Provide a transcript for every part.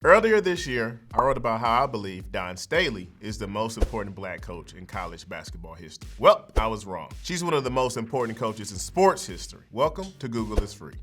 Earlier this year, I wrote about how I believe Dawn Staley is the most important black coach in college basketball history. Well, I was wrong. She's one of the most important coaches in sports history. Welcome to Google is Free.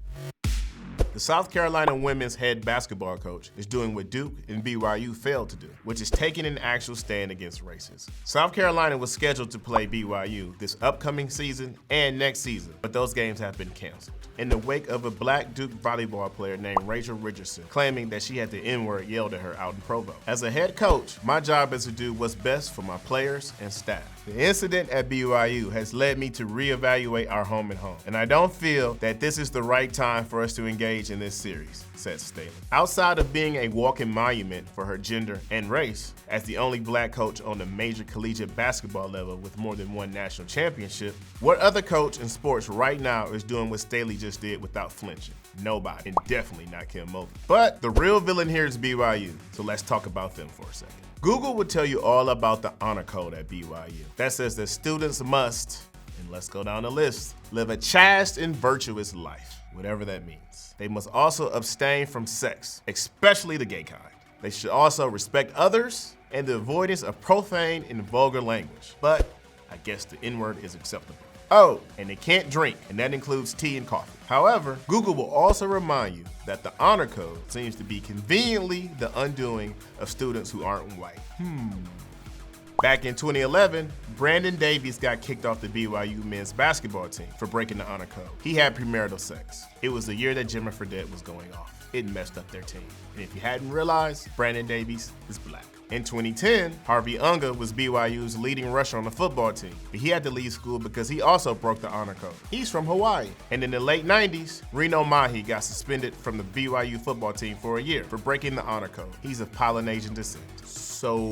The South Carolina women's head basketball coach is doing what Duke and BYU failed to do, which is taking an actual stand against racism. South Carolina was scheduled to play BYU this upcoming season and next season, but those games have been canceled in the wake of a black Duke volleyball player named Rachel Richardson claiming that she had the N-word yelled at her out in Provo. As a head coach, my job is to do what's best for my players and staff. The incident at BYU has led me to reevaluate our home and home, and I don't feel that this is the right time for us to engage in this series, said Staley. Outside of being a walking monument for her gender and race, as the only black coach on the major collegiate basketball level with more than one national championship, what other coach in sports right now is doing what Staley just did without flinching? Nobody, and definitely not Kim Mulkey. But the real villain here is BYU, so let's talk about them for a second. Google will tell you all about the honor code at BYU. That says that students must, and let's go down the list, live a chaste and virtuous life, whatever that means. They must also abstain from sex, especially the gay kind. They should also respect others and the avoidance of profane and vulgar language. But I guess the N-word is acceptable. Oh, and they can't drink, and that includes tea and coffee. However, Google will also remind you that the honor code seems to be conveniently the undoing of students who aren't white. Back in 2011, Brandon Davies got kicked off the BYU men's basketball team for breaking the honor code. He had premarital sex. It was the year that Jimmer Fredette was going off. It messed up their team. And if you hadn't realized, Brandon Davies is black. In 2010, Harvey Unga was BYU's leading rusher on the football team, but he had to leave school because he also broke the honor code. He's from Hawaii. And in the late 90s, Reno Mahi got suspended from the BYU football team for a year for breaking the honor code. He's of Polynesian descent. So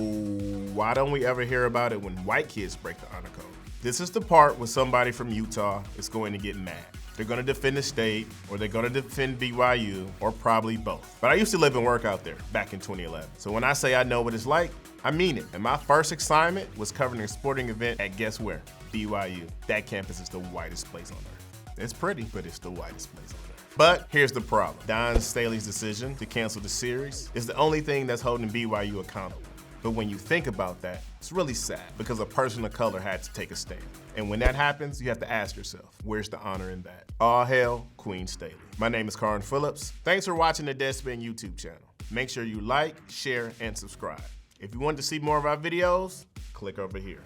why don't we ever hear about it when white kids break the honor code? This is the part where somebody from Utah is going to get mad. They're going to defend the state, or they're going to defend BYU, or probably both. But I used to live and work out there back in 2011. So when I say I know what it's like, I mean it. And my first assignment was covering a sporting event at guess where? BYU. That campus is the whitest place on earth. It's pretty, but it's the whitest place on earth. But here's the problem. Dawn Staley's decision to cancel the series is the only thing that's holding BYU accountable. But when you think about that, it's really sad because a person of color had to take a stand. And when that happens, you have to ask yourself, where's the honor in that? All hail Queen Staley. My name is Carn Phillips. Thanks for watching the Deadspin YouTube channel. Make sure you like, share, and subscribe. If you want to see more of our videos, click over here.